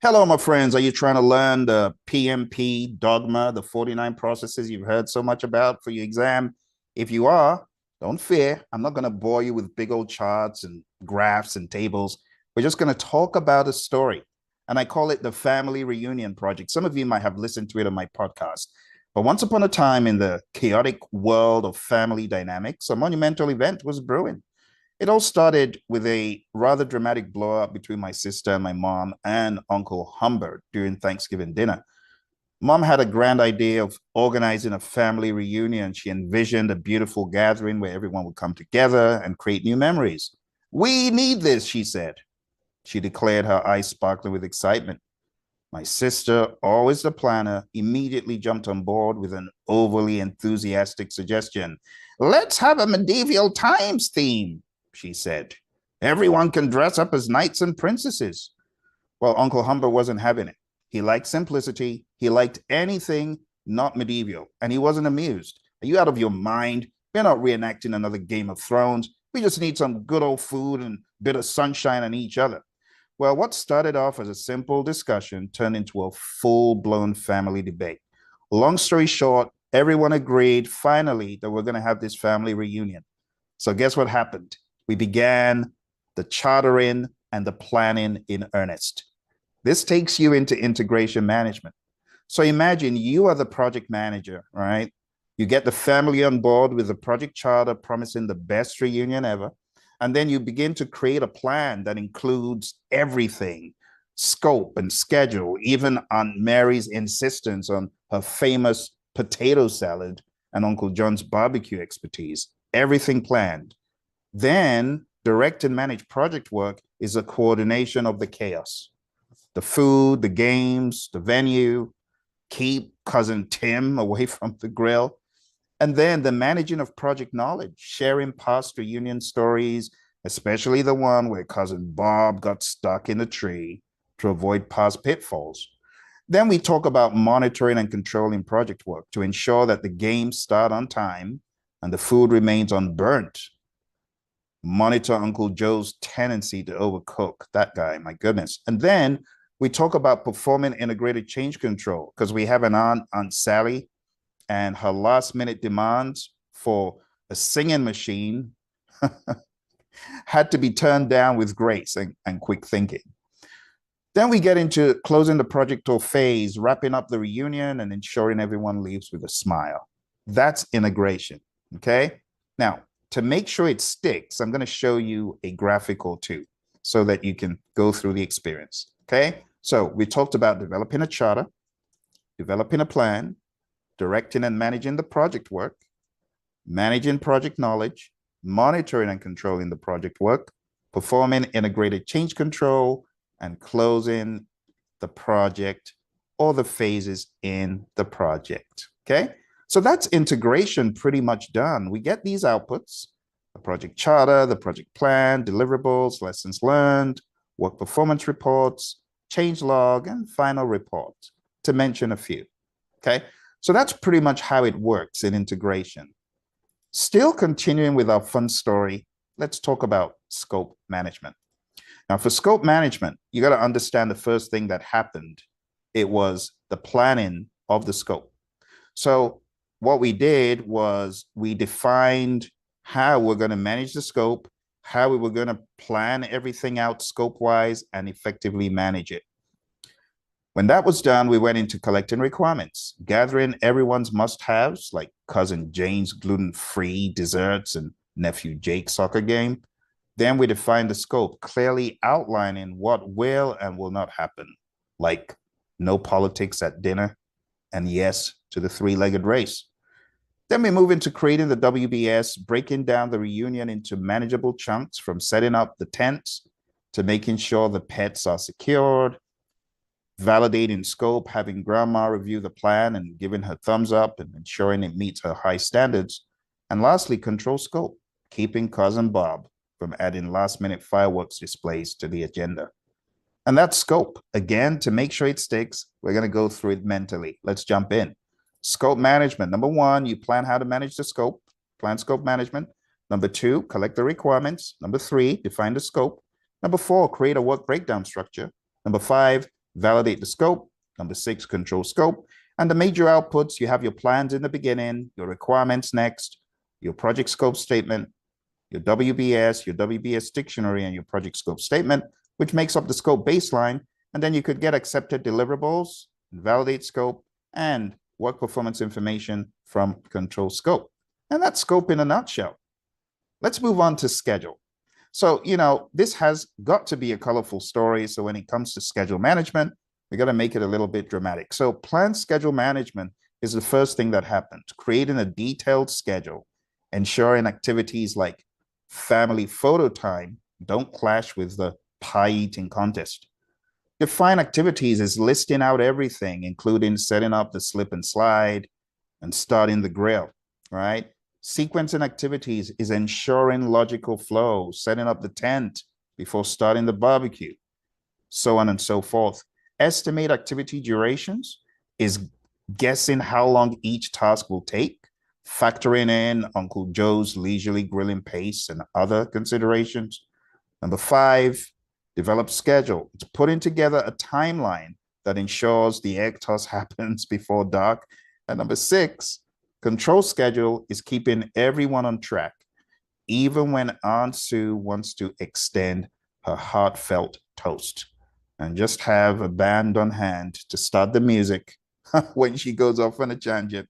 Hello, my friends. Are you trying to learn the PMP dogma, the 49 processes you've heard so much about for your exam? If you are, don't fear. I'm not going to bore you with big old charts and graphs and tables. We're just going to talk about a story. And I call it the Family Reunion Project. Some of you might have listened to it on my podcast. But once upon a time in the chaotic world of family dynamics, a monumental event was brewing. It all started with a rather dramatic blow up between my sister and my mom and Uncle Humbert during Thanksgiving dinner. Mom had a grand idea of organizing a family reunion. She envisioned a beautiful gathering where everyone would come together and create new memories. We need this, she said. She declared, her eyes sparkling with excitement. My sister, always the planner, immediately jumped on board with an overly enthusiastic suggestion. Let's have a medieval times theme, she said. Everyone can dress up as knights and princesses. Well, Uncle Humber wasn't having it. He liked simplicity. He liked anything not medieval, and he wasn't amused. Are you out of your mind? We're not reenacting another Game of Thrones. We just need some good old food and a bit of sunshine on each other. Well, what started off as a simple discussion turned into a full-blown family debate. Long story short, everyone agreed finally that we're going to have this family reunion. So guess what happened? We began the chartering and the planning in earnest. This takes you into integration management. So imagine you are the project manager, right? You get the family on board with the project charter promising the best reunion ever. And then you begin to create a plan that includes everything, scope and schedule, even Aunt Mary's insistence on her famous potato salad and Uncle John's barbecue expertise, everything planned. Then direct and manage project work is a coordination of the chaos, the food, the games, the venue, keep cousin Tim away from the grill. And then the managing of project knowledge, sharing past reunion stories, especially the one where cousin Bob got stuck in a tree to avoid past pitfalls. Then we talk about monitoring and controlling project work to ensure that the games start on time and the food remains unburnt. Monitor Uncle Joe's tendency to overcook. That guy, my goodness. And then we talk about performing integrated change control because we have an Aunt Sally, and her last minute demands for a singing machine had to be turned down with grace and quick thinking. Then we get into closing the project or phase, wrapping up the reunion and ensuring everyone leaves with a smile. That's integration, okay? Now, to make sure it sticks, I'm gonna show you a graphic or two so that you can go through the experience, okay? So we talked about developing a charter, developing a plan, directing and managing the project work, managing project knowledge, monitoring and controlling the project work, performing integrated change control, and closing the project or the phases in the project, okay? So that's integration pretty much done. We get these outputs, the project charter, the project plan, deliverables, lessons learned, work performance reports, change log, and final report, to mention a few, okay? So that's pretty much how it works in integration. Still continuing with our fun story, let's talk about scope management. Now, for scope management, you got to understand the first thing that happened. It was the planning of the scope. So what we did was we defined how we're going to manage the scope, how we were going to plan everything out scope-wise and effectively manage it. When that was done, we went into collecting requirements, gathering everyone's must-haves like cousin Jane's gluten-free desserts and nephew Jake's soccer game. Then we defined the scope, clearly outlining what will and will not happen, like no politics at dinner and yes to the three-legged race. Then we move into creating the WBS, breaking down the reunion into manageable chunks from setting up the tents to making sure the pets are secured, validating scope, having grandma review the plan and giving her thumbs up and ensuring it meets her high standards. And lastly, control scope, keeping cousin Bob from adding last-minute fireworks displays to the agenda. And that's scope. Again, to make sure it sticks, we're going to go through it mentally. Let's jump in. Scope management. Number one, you plan how to manage the scope, plan scope management. Number two, collect the requirements. Number three, define the scope. Number four, create a work breakdown structure. Number five, validate the scope. Number 6, control scope. And the major outputs, you have your plans in the beginning, your requirements next, your project scope statement, your WBS dictionary, and your project scope statement, which makes up the scope baseline. And then you could get accepted deliverables, validate scope, and work performance information from control scope. And that's scope in a nutshell. Let's move on to schedule. So, this has got to be a colorful story. So when it comes to schedule management, we got to make it a little bit dramatic. So planned schedule management is the first thing that happens, creating a detailed schedule, ensuring activities like family photo time don't clash with the pie eating contest. Define activities is listing out everything, including setting up the slip and slide and starting the grill, right? Sequencing activities is ensuring logical flow, setting up the tent before starting the barbecue, so on and so forth. Estimate activity durations is guessing how long each task will take, factoring in Uncle Joe's leisurely grilling pace and other considerations. Number 5, develop schedule. It's putting together a timeline that ensures the egg toss happens before dark. And number 6, control schedule is keeping everyone on track, even when Aunt Sue wants to extend her heartfelt toast. And just have a band on hand to start the music when she goes off on a tangent.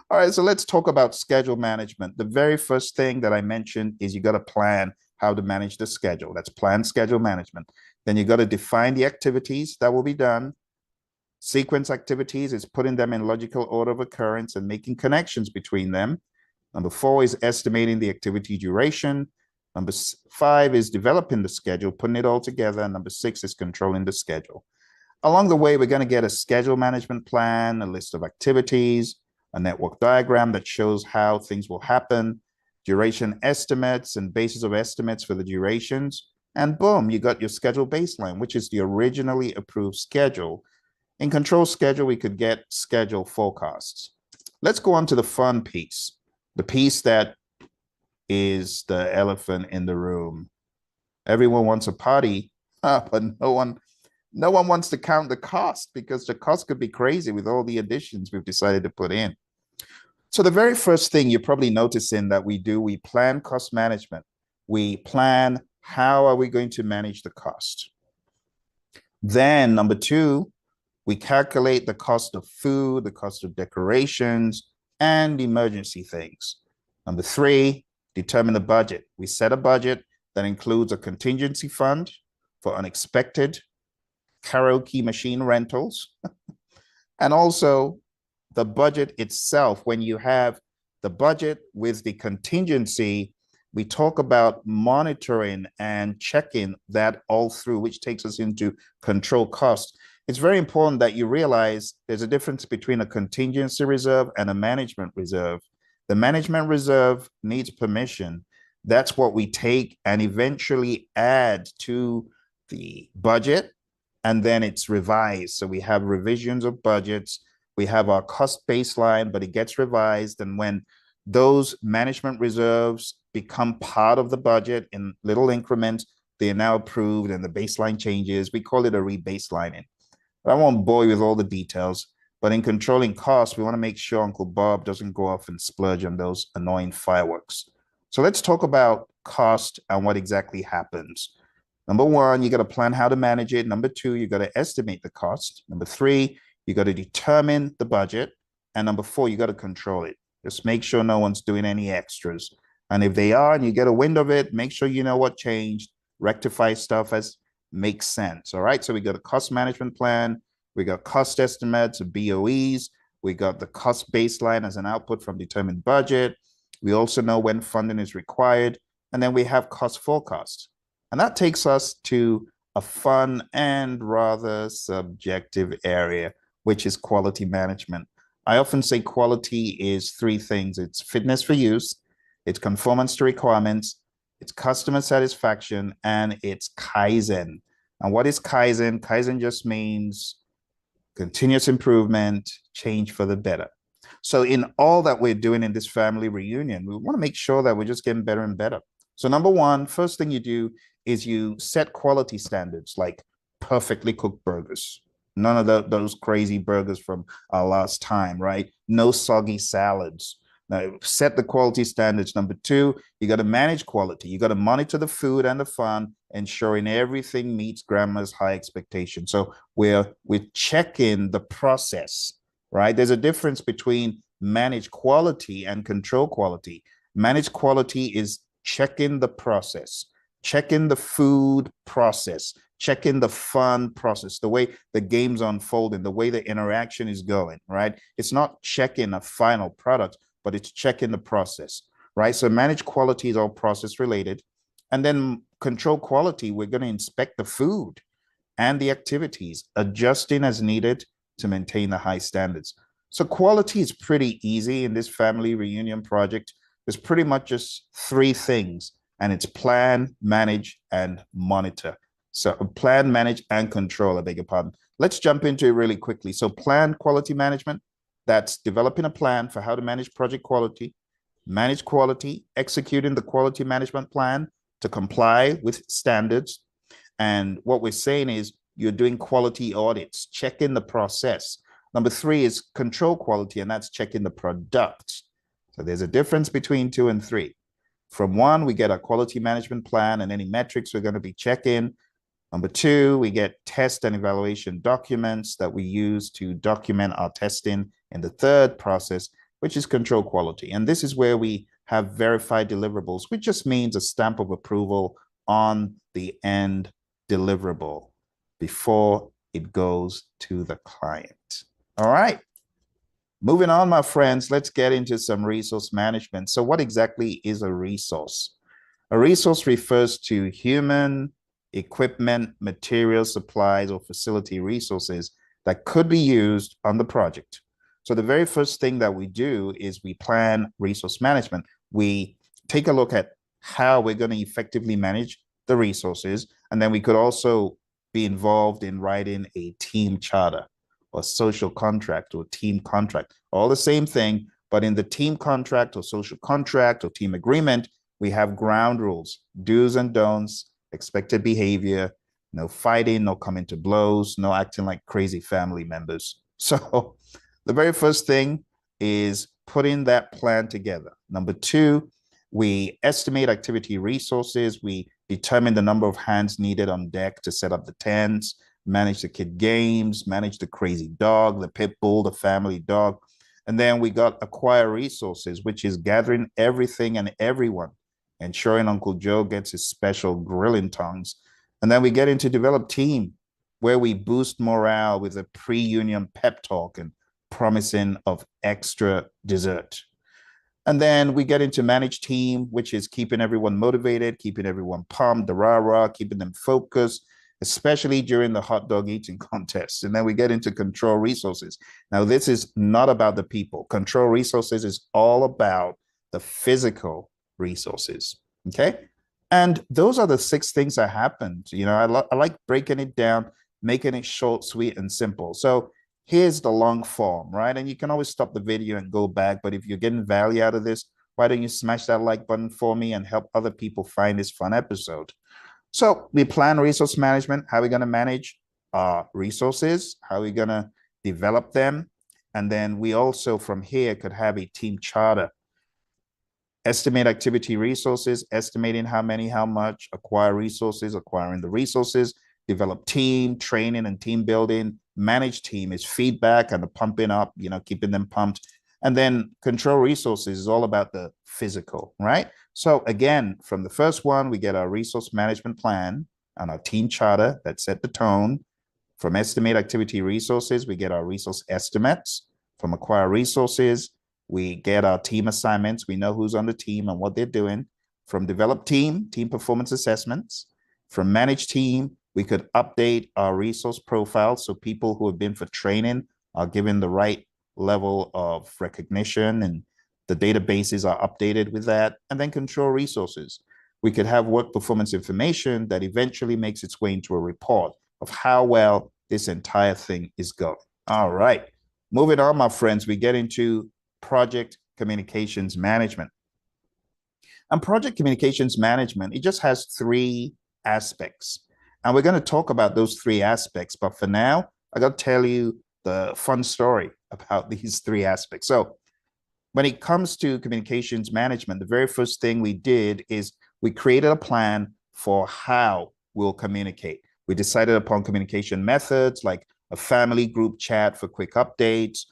All right, so let's talk about schedule management. The very first thing that I mentioned is you got to plan how to manage the schedule. That's plan schedule management. Then you got to define the activities that will be done. Sequence activities is putting them in logical order of occurrence and making connections between them. Number 4 is estimating the activity duration. Number 5 is developing the schedule, putting it all together. And number 6 is controlling the schedule. Along the way, we're going to get a schedule management plan, a list of activities, a network diagram that shows how things will happen, duration estimates and basis of estimates for the durations. And boom, you got your schedule baseline, which is the originally approved schedule. In control schedule, we could get schedule forecasts. Let's go on to the fun piece, the piece that is the elephant in the room. Everyone wants a party, but no one wants to count the cost, because the cost could be crazy with all the additions we've decided to put in. So the very first thing you're probably noticing that we plan cost management. We plan how are we going to manage the cost. Then number 2, we calculate the cost of food, the cost of decorations, and emergency things. Number 3, determine the budget. We set a budget that includes a contingency fund for unexpected karaoke machine rentals, and also the budget itself. When you have the budget with the contingency, we talk about monitoring and checking that all through, which takes us into control costs. It's very important that you realize there's a difference between a contingency reserve and a management reserve. The management reserve needs permission. That's what we take and eventually add to the budget, and then it's revised. So we have revisions of budgets. We have our cost baseline, but it gets revised. And when those management reserves become part of the budget in little increments, they are now approved and the baseline changes. We call it a rebaselining. But I won't bore you with all the details. But in controlling costs, we want to make sure Uncle Bob doesn't go off and splurge on those annoying fireworks. So let's talk about cost and what exactly happens. Number 1, you got to plan how to manage it. Number 2, you got to estimate the cost. Number 3, you got to determine the budget. And number 4, you got to control it. Just make sure no one's doing any extras. And if they are and you get a wind of it, make sure you know what changed, rectify stuff as makes sense. All right. So we got a cost management plan. We got cost estimates, BOEs. We got the cost baseline as an output from determined budget. We also know when funding is required. And then we have cost forecasts. And that takes us to a fun and rather subjective area, which is quality management. I often say quality is 3 things. It's fitness for use, it's conformance to requirements, it's customer satisfaction, and it's Kaizen. And what is Kaizen? Kaizen just means continuous improvement, change for the better. So in all that we're doing in this family reunion, we want to make sure that we're just getting better and better. So number 1, first thing you do is you set quality standards like perfectly cooked burgers. None of those crazy burgers from our last time, right? No soggy salads. Now, set the quality standards. Number two, you got to manage quality. You got to monitor the food and the fun, ensuring everything meets grandma's high expectations. So we're checking the process, right? There's a difference between manage quality and control quality. Manage quality is checking the process, checking the food process, checking the fun process, the way the game's unfolding, the way the interaction is going, right? It's not checking a final product, but it's checking the process, right? So manage quality is all process related. And then control quality, we're going to inspect the food and the activities, adjusting as needed to maintain the high standards. So quality is pretty easy in this family reunion project. There's pretty much just three things, and it's plan, manage, and monitor. So plan, manage, and control, I beg your pardon. Let's jump into it really quickly. So plan quality management, that's developing a plan for how to manage project quality, manage quality, executing the quality management plan to comply with standards. And what we're saying is you're doing quality audits, checking the process. Number three is control quality, and that's checking the product. So there's a difference between two and three. From one, we get our quality management plan and any metrics we're going to be checking. Number two, we get test and evaluation documents that we use to document our testing in the third process, which is control quality. And this is where we have verified deliverables, which just means a stamp of approval on the end deliverable before it goes to the client. All right. Moving on, my friends, let's get into some resource management. So what exactly is a resource? A resource refers to human, equipment, material, supplies, or facility resources that could be used on the project. So the very first thing that we do is we plan resource management. We take a look at how we're going to effectively manage the resources, and then we could also be involved in writing a team charter or social contract or team contract, all the same thing, but in the team contract or social contract or team agreement, we have ground rules, do's and don'ts, expected behavior, no fighting, no coming to blows, no acting like crazy family members. So the very first thing is putting that plan together. Number two, we estimate activity resources. We determine the number of hands needed on deck to set up the tents, manage the kid games, manage the crazy dog, the pit bull, the family dog. And then we got acquire resources, which is gathering everything and everyone, ensuring Uncle Joe gets his special grilling tongs. And then we get into develop team, where we boost morale with a pre-union pep talk and promising of extra dessert. And then we get into manage team, which is keeping everyone motivated, keeping everyone pumped, the rah-rah, keeping them focused, especially during the hot dog eating contest. And then we get into control resources. Now, this is not about the people. Control resources is all about the physical resources, okay? And those are the six things that happened. You know, I like breaking it down, making it short, sweet, and simple. So here's the long form, right? And you can always stop the video and go back. But if you're getting value out of this, why don't you smash that like button for me and help other people find this fun episode? So we plan resource management. How are we going to manage our resources? How are we going to develop them? And then we also from here could have a team charter. Estimate activity resources, estimating how many, how much, acquire resources, acquiring the resources, develop team, training and team building, manage team is feedback and the pumping up, you know, keeping them pumped. And then control resources is all about the physical, right? So again, from the first one, we get our resource management plan and our team charter that set the tone. From estimate activity resources, we get our resource estimates. From acquire resources, we get our team assignments. We know who's on the team and what they're doing. From develop team performance assessments. From manage team, we could update our resource profile so people who have been for training are given the right level of recognition and the databases are updated with that. And then control resources. We could have work performance information that eventually makes its way into a report of how well this entire thing is going. All right. Moving on, my friends, we get into project communications management. And project communications management, it just has three aspects. And we're going to talk about those three aspects. But for now, I got to tell you the fun story about these three aspects. So when it comes to communications management, the very first thing we did is we created a plan for how we'll communicate. We decided upon communication methods like a family group chat for quick updates,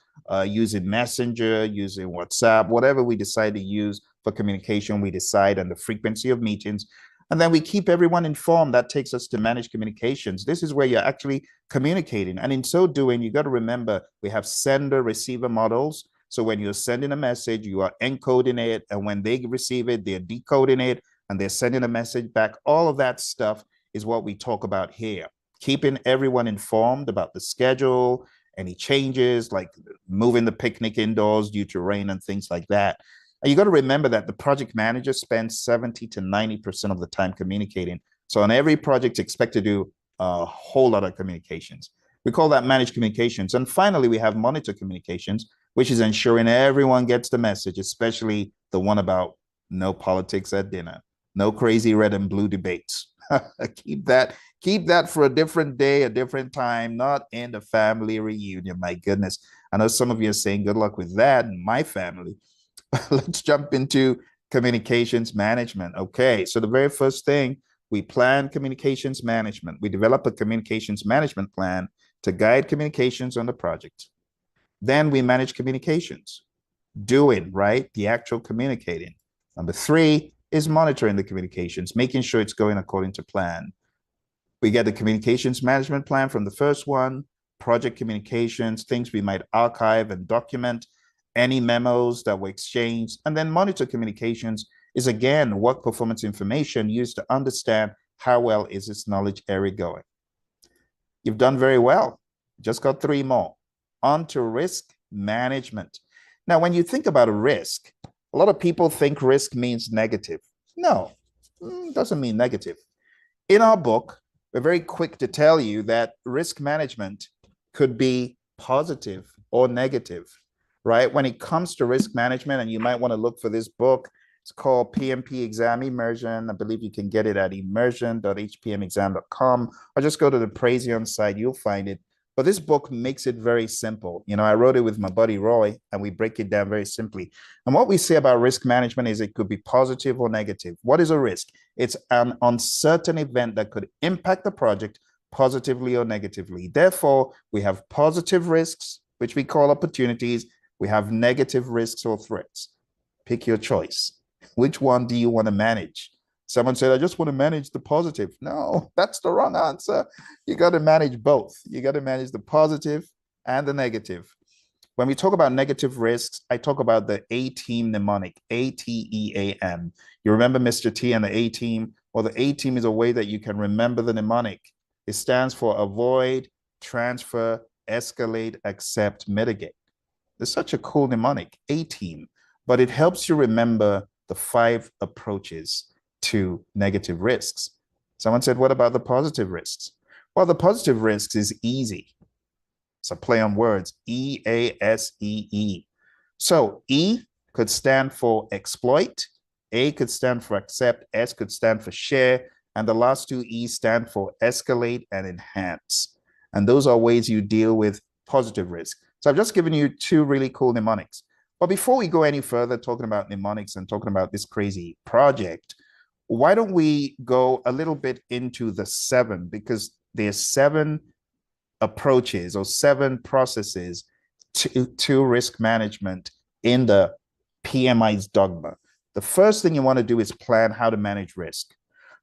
using Messenger, using WhatsApp, whatever we decide to use for communication, we decide on the frequency of meetings. And then we keep everyone informed. That takes us to manage communications. This is where you're actually communicating. And in so doing, you got to remember we have sender receiver models. So when you're sending a message, you are encoding it. And when they receive it, they're decoding it and they're sending a message back. All of that stuff is what we talk about here. Keeping everyone informed about the schedule, any changes like moving the picnic indoors due to rain and things like that. And you got to remember that the project manager spends 70 to 90% of the time communicating. So on every project, expect to do a whole lot of communications. We call that managed communications. And finally, we have monitor communications, which is ensuring everyone gets the message, especially the one about no politics at dinner, no crazy red and blue debates. keep that for a different day, a different time, not in the family reunion. My goodness. I know some of you are saying good luck with that in my family. Let's jump into communications management. Okay, so the very first thing, we plan communications management. We develop a communications management plan to guide communications on the project. Then we manage communications, doing, right? The actual communicating. Number three is monitoring the communications, making sure it's going according to plan. We get the communications management plan from the first one, project communications, things we might archive and document, any memos that were exchanged, and then monitor communications is again work performance information used to understand how well is this knowledge area going. You've done very well. Just got three more. On to risk management. Now, when you think about a risk, a lot of people think risk means negative. No, it doesn't mean negative. In our book, we're very quick to tell you that risk management could be positive or negative, right? When it comes to risk management, and you might want to look for this book, it's called PMP Exam Immersion. I believe you can get it at immersion.hpmexam.com or just go to the Praizion site, you'll find it. But this book makes it very simple. You know, I wrote it with my buddy Roy, and we break it down very simply. And what we say about risk management is it could be positive or negative. What is a risk? It's an uncertain event that could impact the project positively or negatively. Therefore, we have positive risks, which we call opportunities. We have negative risks or threats. Pick your choice. Which one do you want to manage? Someone said, I just want to manage the positive. No, that's the wrong answer. You got to manage both. You got to manage the positive and the negative. When we talk about negative risks, I talk about the A-team mnemonic, ATEAM. You remember Mr. T and the A-team? Well, the A-team is a way that you can remember the mnemonic. It stands for avoid, transfer, escalate, accept, mitigate. It's such a cool mnemonic, A-team, but it helps you remember the 5 approaches to negative risks. Someone said, what about the positive risks? Well, the positive risks is easy. It's a play on words, EASEE. So E could stand for exploit, A could stand for accept, S could stand for share, and the last 2 E stand for escalate and enhance. And those are ways you deal with positive risk. So I've just given you 2 really cool mnemonics. But before we go any further talking about mnemonics and talking about this crazy project, why don't we go a little bit into the 7, because there's 7 approaches or 7 processes to risk management in the PMI's dogma. The first thing you want to do is plan how to manage risk.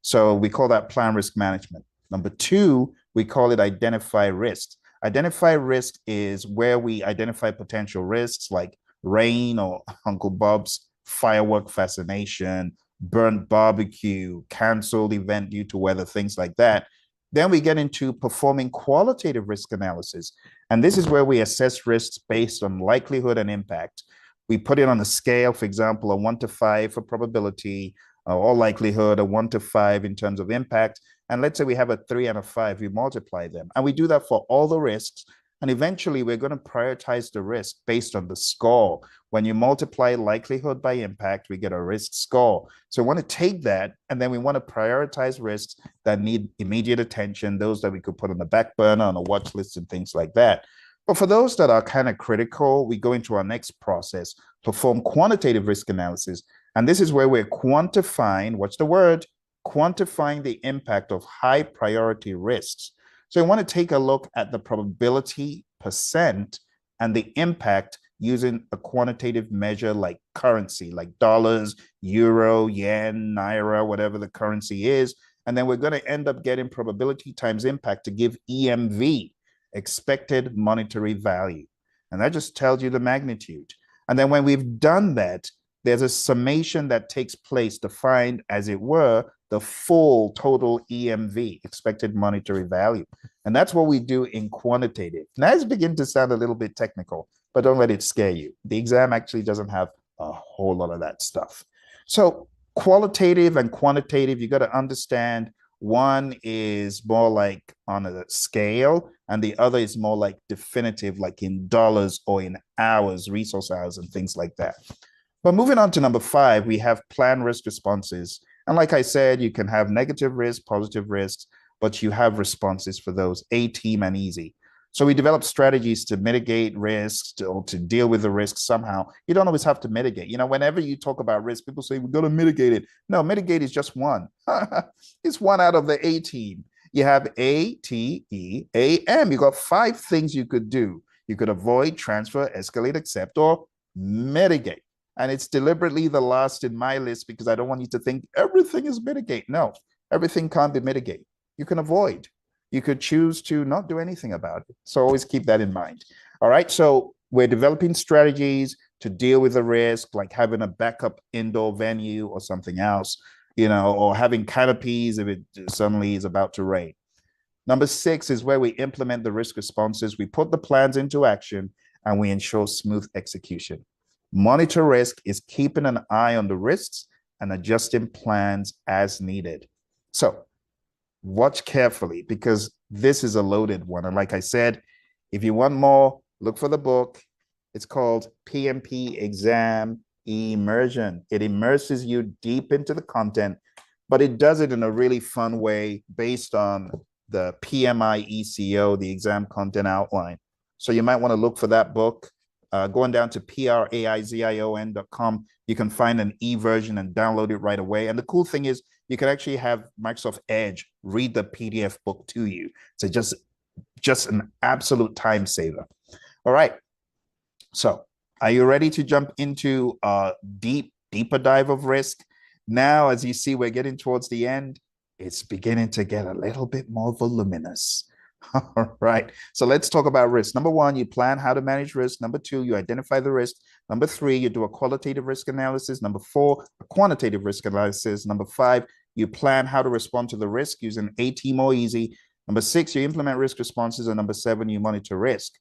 So we call that plan risk management. Number 2, we call it identify risks. Identify risk is where we identify potential risks like rain or Uncle Bob's firework fascination, burnt barbecue, canceled event due to weather, things like that. Then we get into performing qualitative risk analysis. And this is where we assess risks based on likelihood and impact. We put it on a scale, for example, a 1 to 5 for probability or likelihood, a 1 to 5 in terms of impact. And let's say we have a 3 and a 5, we multiply them. And we do that for all the risks. And eventually, we're going to prioritize the risk based on the score. When you multiply likelihood by impact, we get a risk score. So we want to take that, and then we want to prioritize risks that need immediate attention, those that we could put on the back burner, on a watch list, and things like that. But for those that are kind of critical, we go into our next process, perform quantitative risk analysis. And this is where we're quantifying, what's the word? Quantifying the impact of high priority risks. So you want to take a look at the probability percent and the impact using a quantitative measure like currency, like dollars, euro, yen, naira, whatever the currency is. And then we're going to end up getting probability times impact to give EMV, expected monetary value. And that just tells you the magnitude. And then when we've done that, there's a summation that takes place to find, as it were, the full total EMV, expected monetary value. And that's what we do in quantitative. Now it's beginning to sound a little bit technical, but don't let it scare you. The exam actually doesn't have a whole lot of that stuff. So qualitative and quantitative, you got to understand one is more like on a scale, and the other is more like definitive, like in dollars or in hours, resource hours, and things like that. But moving on to number 5, we have plan risk responses. And like I said, you can have negative risk, positive risks, but you have responses for those, A, team, and easy. So we develop strategies to mitigate risks or to deal with the risk somehow. You don't always have to mitigate. You know, whenever you talk about risk, people say, we're going to mitigate it. No, mitigate is just one. It's one out of the A team. You have A, T, E, A, M. You got 5 things you could do. You could avoid, transfer, escalate, accept, or mitigate. And it's deliberately the last in my list because I don't want you to think everything is mitigate. No, everything can't be mitigate. You can avoid. You could choose to not do anything about it. So always keep that in mind. All right. So we're developing strategies to deal with the risk, like having a backup indoor venue or something else, you know, or having canopies if it suddenly is about to rain. Number 6 is where we implement the risk responses. We put the plans into action and we ensure smooth execution. Monitor risk is keeping an eye on the risks and adjusting plans as needed. So watch carefully because this is a loaded one. And like I said, if you want more, look for the book. It's called PMP Exam Immersion. It immerses you deep into the content, but it does it in a really fun way based on the PMI ECO, the exam content outline. So you might want to look for that book. Going down to praizion.com, you can find an e-version and download it right away. And the cool thing is you can actually have Microsoft Edge read the PDF book to you. So just an absolute time saver. All right. So are you ready to jump into a deeper dive of risk? Now, as you see, we're getting towards the end. It's beginning to get a little bit more voluminous. All right. So let's talk about risk. Number 1, you plan how to manage risk. Number 2, you identify the risk. Number 3, you do a qualitative risk analysis. Number 4, a quantitative risk analysis. Number 5, you plan how to respond to the risk using A-team or easy. Number 6, you implement risk responses. And number 7, you monitor risk.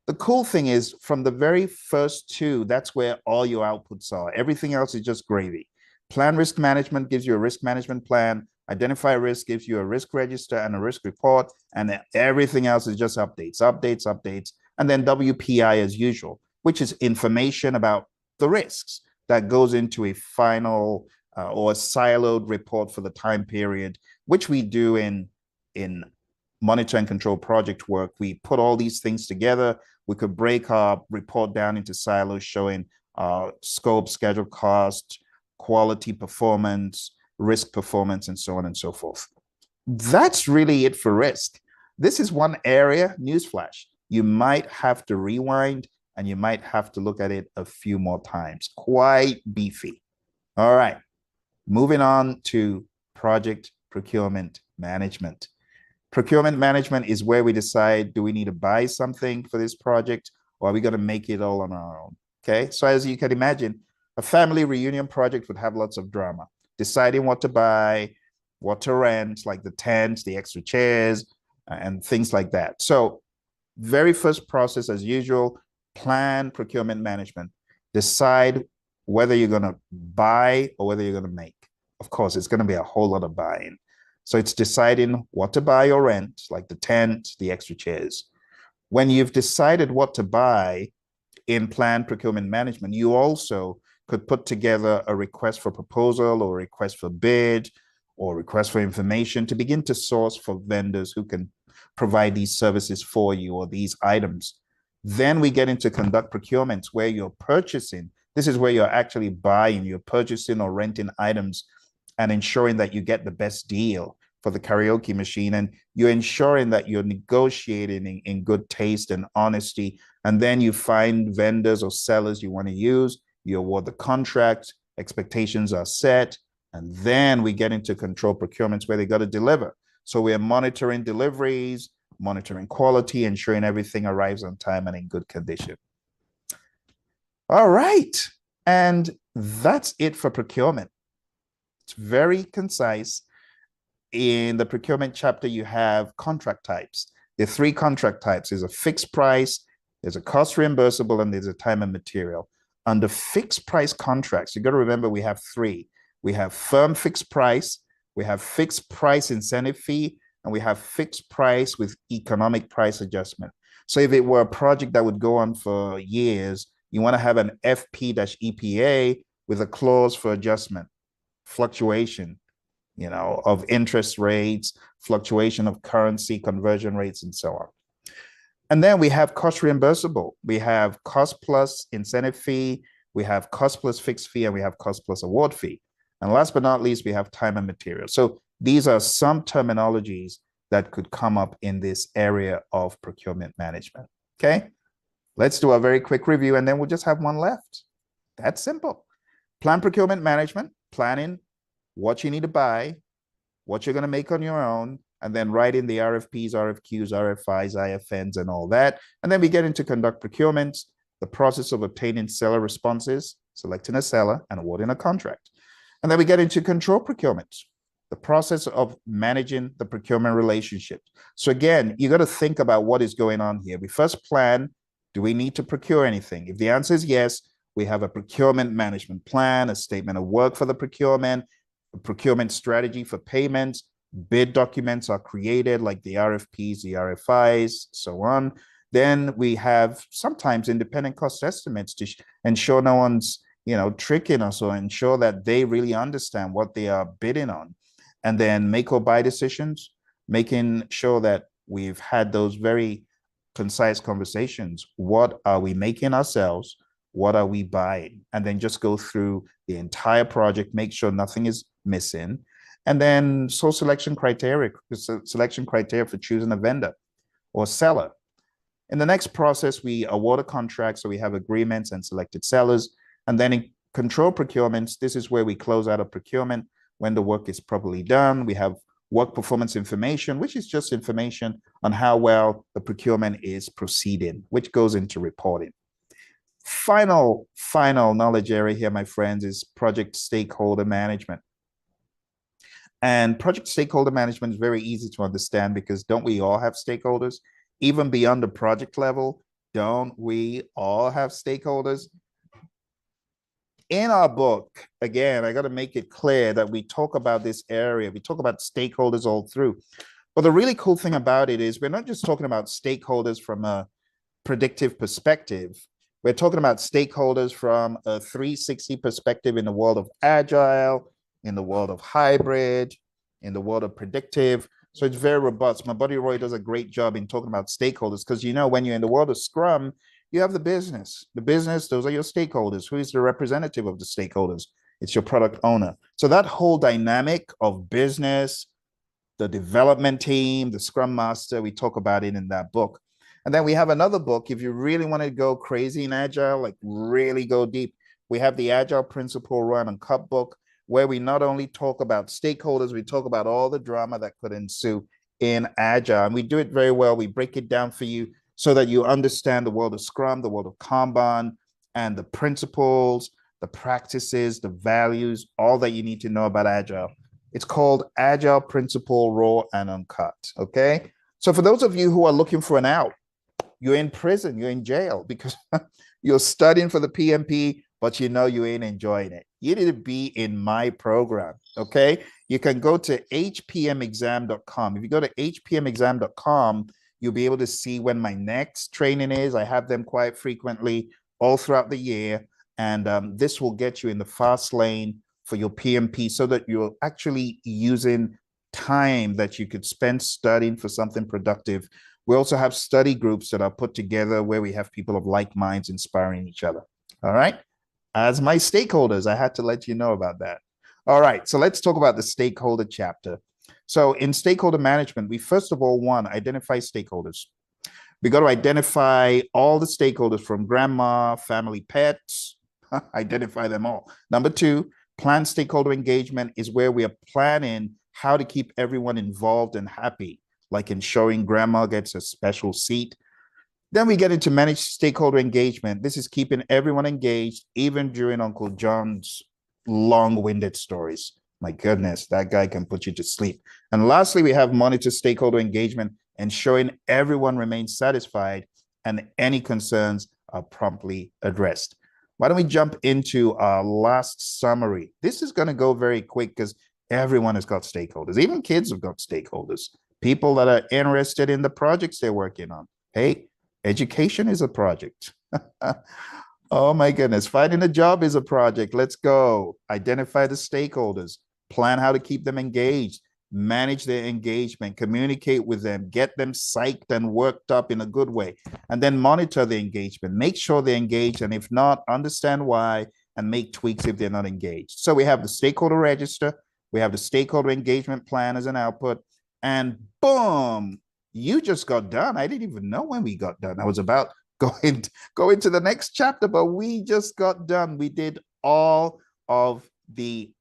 The cool thing is from the very first 2, that's where all your outputs are. Everything else is just gravy. Plan risk management gives you a risk management plan. Identify risk gives you a risk register and a risk report, and everything else is just updates, updates, updates. And then WPI as usual, which is information about the risks that goes into a final or a siloed report for the time period, which we do in monitor and control project work. We put all these things together. We could break our report down into silos showing scope, schedule, cost, quality, performance, risk performance, and so on and so forth. That's really it for risk. This is one area, newsflash, you might have to rewind and you might have to look at it a few more times. Quite beefy. All right, moving on to project procurement management. Procurement management is where we decide, do we need to buy something for this project or are we going to make it all on our own? Okay, so as you can imagine, a family reunion project would have lots of drama. Deciding what to buy, what to rent, like the tents, the extra chairs, and things like that. So very first process, as usual, plan procurement management. Decide whether you're going to buy or whether you're going to make. Of course, it's going to be a whole lot of buying. So it's deciding what to buy or rent, like the tent, the extra chairs. When you've decided what to buy in planned procurement management, you also could put together a request for proposal or request for bid or request for information to begin to source for vendors who can provide these services for you or these items. Then we get into conduct procurements where you're purchasing. This is where you're actually buying, you're purchasing or renting items and ensuring that you get the best deal for the karaoke machine. And you're ensuring that you're negotiating in good taste and honesty. And then you find vendors or sellers you want to use, you award the contract, expectations are set. And then we get into control procurements where they got to deliver. So we're monitoring deliveries, monitoring quality, ensuring everything arrives on time and in good condition. All right. And that's it for procurement. It's very concise. In the procurement chapter, you have contract types. There are three contract types. There's a fixed price, there's a cost reimbursable, and there's a time and material. Under fixed price contracts, you got to remember we have three. We have firm fixed price, we have fixed price incentive fee, and we have fixed price with economic price adjustment. So if it were a project that would go on for years, you want to have an FP-EPA with a clause for adjustment, fluctuation, of interest rates, fluctuation of currency, conversion rates, and so on. And then we have cost reimbursable. We have cost plus incentive fee, we have cost plus fixed fee, and we have cost plus award fee. And last but not least, we have time and material. So these are some terminologies that could come up in this area of procurement management. Okay, let's do a very quick review and then we'll just have one left. That's simple. Plan procurement management, planning what you need to buy, what you're going to make on your own, and then write in the RFPs, RFQs, RFIs, IFNs, and all that. And then we get into conduct procurements, the process of obtaining seller responses, selecting a seller, and awarding a contract. And then we get into control procurements, the process of managing the procurement relationship. So again, you got to think about what is going on here. We first plan, do we need to procure anything? If the answer is yes, we have a procurement management plan, a statement of work for the procurement, a procurement strategy for payments, bid documents are created like the RFPs, the RFIs, so on. Then we have sometimes independent cost estimates to ensure no one's tricking us or ensure that they really understand what they are bidding on. And then make or buy decisions, making sure that we've had those very concise conversations. What are we making ourselves? What are we buying? And then just go through the entire project, make sure nothing is missing. And then source selection criteria for choosing a vendor or seller. In the next process, we award a contract, so we have agreements and selected sellers. And then in control procurements, this is where we close out a procurement when the work is properly done. We have work performance information, which is just information on how well the procurement is proceeding, which goes into reporting. Final knowledge area here, my friends, is project stakeholder management. And project stakeholder management is very easy to understand because don't we all have stakeholders? Even beyond the project level, don't we all have stakeholders? In our book, again, I got to make it clear that we talk about this area. We talk about stakeholders all through. But the really cool thing about it is we're not just talking about stakeholders from a predictive perspective. We're talking about stakeholders from a 360 perspective in the world of agile, in the world of hybrid, in the world of predictive. So it's very robust. My buddy Roy does a great job in talking about stakeholders because, when you're in the world of Scrum, you have the business. The business, those are your stakeholders. Who is the representative of the stakeholders? It's your product owner. So that whole dynamic of business, the development team, the Scrum Master, we talk about it in that book. And then we have another book. If you really want to go crazy in Agile, like really go deep, we have the Agile Principle Run and Cut book, where we not only talk about stakeholders, we talk about all the drama that could ensue in Agile. And we do it very well. We break it down for you so that you understand the world of Scrum, the world of Kanban, and the principles, the practices, the values, all that you need to know about Agile. It's called Agile Principle Raw and Uncut, okay? So for those of you who are looking for an out, you're in prison, you're in jail because you're studying for the PMP, but you ain't enjoying it. You need to be in my program, okay? You can go to hpmexam.com. If you go to hpmexam.com, You'll be able to see when my next training is. I have them quite frequently all throughout the year. And this will get you in the fast lane for your PMP so that you're actually using time that you could spend studying for something productive. We also have study groups that are put together where we have people of like minds inspiring each other. All right. As my stakeholders, I had to let you know about that. All right. So let's talk about the stakeholder chapter. So in stakeholder management, we first of all, one, identify stakeholders. We got to identify all the stakeholders from grandma, family, pets, identify them all. Number two, plan stakeholder engagement is where we are planning how to keep everyone involved and happy, like ensuring grandma gets a special seat. Then we get into managed stakeholder engagement. This is keeping everyone engaged, even during Uncle John's long-winded stories. My goodness, that guy can put you to sleep. And lastly, we have monitor stakeholder engagement, ensuring everyone remains satisfied and any concerns are promptly addressed. Why don't we jump into our last summary? This is going to go very quick because everyone has got stakeholders. Even kids have got stakeholders. People that are interested in the projects they're working on. Hey, education is a project. Oh my goodness. Finding a job is a project. Let's go. Identify the stakeholders. Plan how to keep them engaged. Manage their engagement. Communicate with them. Get them psyched and worked up in a good way. And then monitor the engagement. Make sure they're engaged. And if not, understand why and make tweaks if they're not engaged. So we have the stakeholder register. We have the stakeholder engagement plan as an output. And boom, you just got done. I didn't even know when we got done. I was about going to the next chapter, but we just got done. We did all of the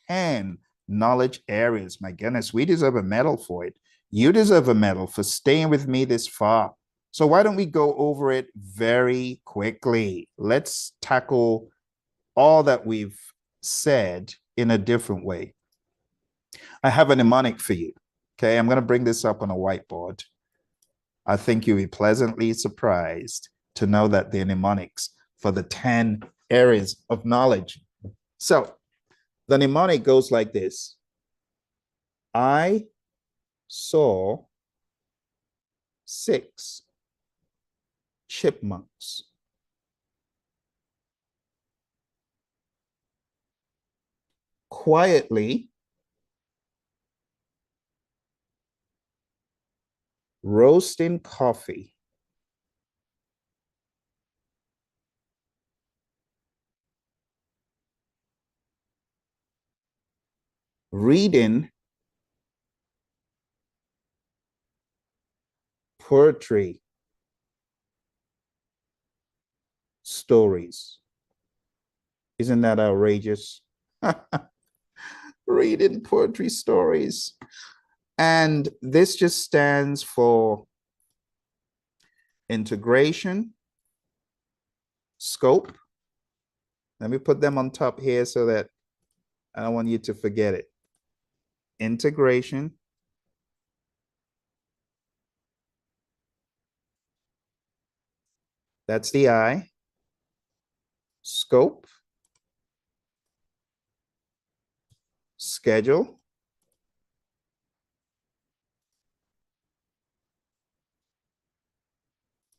10 knowledge areas. My goodness, we deserve a medal for it. You deserve a medal for staying with me this far. So why don't we go over it very quickly? Let's tackle all that we've said in a different way. I have a mnemonic for you. Okay, I'm going to bring this up on a whiteboard. I think you'll be pleasantly surprised to know that they're mnemonics for the 10 areas of knowledge. So the mnemonic goes like this. I saw 6 chipmunks. Quietly roasting coffee. Reading poetry stories. Isn't that outrageous? Reading poetry stories. And this just stands for integration, scope. Let me put them on top here so that I don't want you to forget it. Integration, that's the I. Scope, schedule,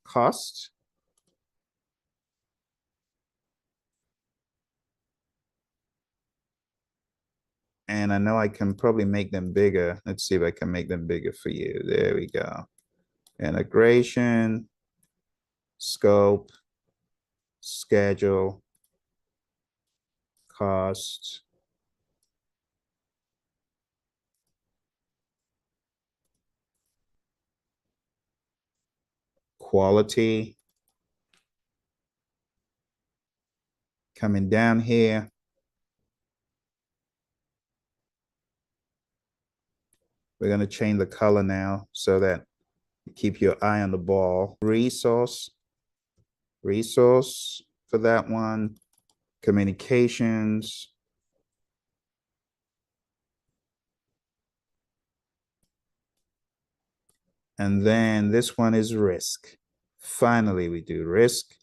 cost, and I know I can probably make them bigger. Let's see if I can make them bigger for you. There we go. Integration, scope, schedule, cost, quality. Coming down here. We're going to change the color now so that you keep your eye on the ball. Resource for that one. Communications. And then this one is risk. Finally, we do risk.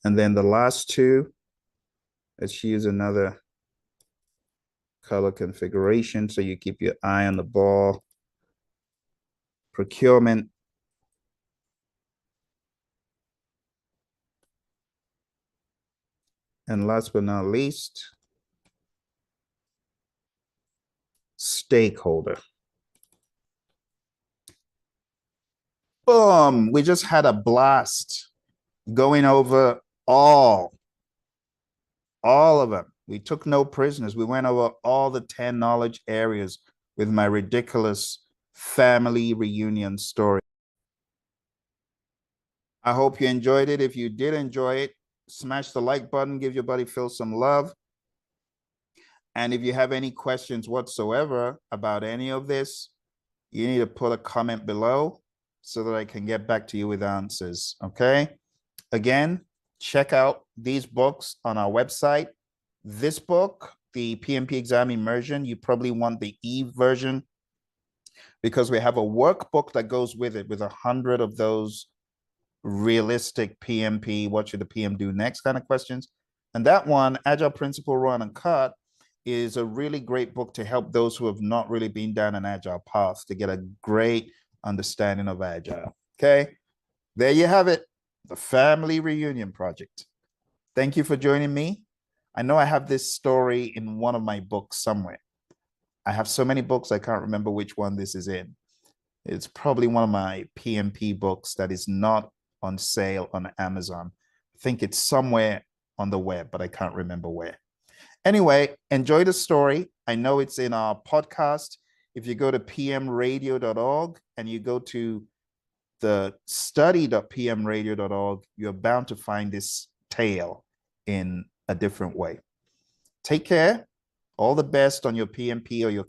And then the last two, let's use another color configuration so you keep your eye on the ball. Procurement And last but not least, stakeholder. Boom. We just had a blast going over all of them. We took no prisoners. We went over all the 10 knowledge areas with my ridiculous family reunion story. I hope you enjoyed it. If you did enjoy it, smash the like button, give your buddy Phil some love. And if you have any questions whatsoever about any of this, you need to put a comment below so that I can get back to you with answers. Okay. Again, check out these books on our website. This book, the PMP Exam Immersion, you probably want the e-version because we have a workbook that goes with it with 100 of those realistic PMP, what should the PM do next kind of questions. And that one, Agile Principle Run and Cut, is a really great book to help those who have not really been down an Agile path to get a great understanding of Agile. Okay, there you have it, the Family Reunion Project. Thank you for joining me. I know I have this story in one of my books somewhere. I have so many books, I can't remember which one this is in. It's probably one of my PMP books that is not on sale on Amazon. I think it's somewhere on the web, but I can't remember where. Anyway, enjoy the story. I know it's in our podcast. If you go to pmradio.org and you go to the study.pmradio.org, you're bound to find this tale in a different way. Take care. All the best on your PMP or your